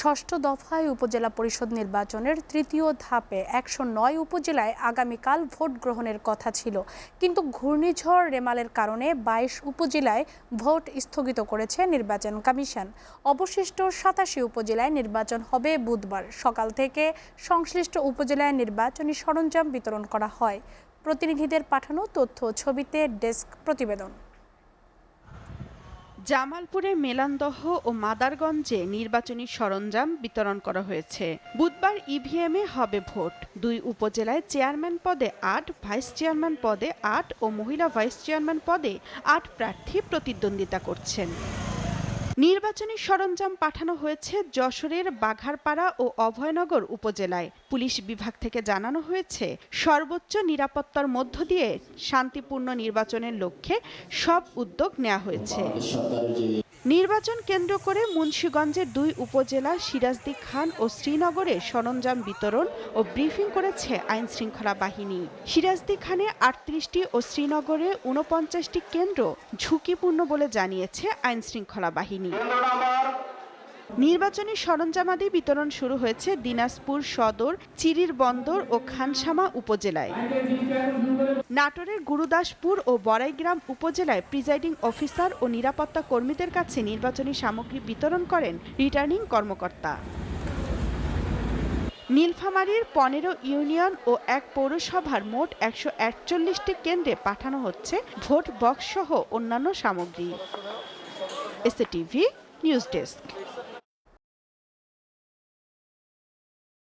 ষষ্ঠ দফায় উপজেলা পরিষদ নির্বাচনের তৃতীয় ধাপে ১০৯ উপজেলায় আগামীকাল ভোট গ্রহণের কথা ছিল, কিন্তু ঘূর্ণিঝড় রেমালের কারণে ২২ উপজেলায় ভোট স্থগিত করেছে নির্বাচন কমিশন। অবশিষ্ট ৮৭ উপজেলায় নির্বাচন হবে বুধবার সকাল থেকে। সংশ্লিষ্ট উপজেলায় নির্বাচনী সরঞ্জাম বিতরণ করা হয়। প্রতিনিধিদের পাঠানো তথ্য ছবিতে ডেস্ক প্রতিবেদন। জামালপুরে মেলান্দহ ও মাদারগঞ্জে নির্বাচনী সরঞ্জাম বিতরণ করা হয়েছে। বুধবার ইভিএমে হবে ভোট। ২ উপজেলায় চেয়ারম্যান পদে ৮, ভাইস চেয়ারম্যান পদে ৮ ও মহিলা ভাইস চেয়ারম্যান পদে ৮ প্রার্থী প্রতিদ্বন্দ্বিতা করছেন। নির্বাচনী সরঞ্জাম পাঠানো হয়েছে যশোরের বাঘারপাড়া ও অভয়নগর উপজেলায়। পুলিশ বিভাগ থেকে জানানো হয়েছে, সর্বোচ্চ নিরাপত্তার মধ্য দিয়ে শান্তিপূর্ণ নির্বাচনের লক্ষ্যে সব উদ্যোগ নেওয়া হয়েছে। নির্বাচন কেন্দ্র করে মুন্সিগঞ্জের ২ উপজেলা সিরাজদি খান ও শ্রীনগরে সরঞ্জাম বিতরণ ও ব্রিফিং করেছে আইনশৃঙ্খলা বাহিনী। সিরাজদি খানে ৩৮টি ও শ্রীনগরে ৪৯টি কেন্দ্র ঝুঁকিপূর্ণ বলে জানিয়েছে আইনশৃঙ্খলা বাহিনী। নির্বাচনী সরঞ্জামাদি বিতরণ শুরু হয়েছে দিনাজপুর সদর, চিরির বন্দর ও খানসামা উপজেলায়। নাটোরের গুরুদাসপুর ও বড়াইগ্রাম উপজেলায় প্রিজাইডিং অফিসার ও নিরাপত্তা কর্মীদের কাছে নির্বাচনী সামগ্রী বিতরণ করেন রিটার্নিং কর্মকর্তা। নীলফামারীর ১৫ ইউনিয়ন ও ১ পৌরসভার মোট ১৪১টি কেন্দ্রে পাঠানো হচ্ছে ভোট বক্স সহ অন্যান্য সামগ্রী। SATV news desk.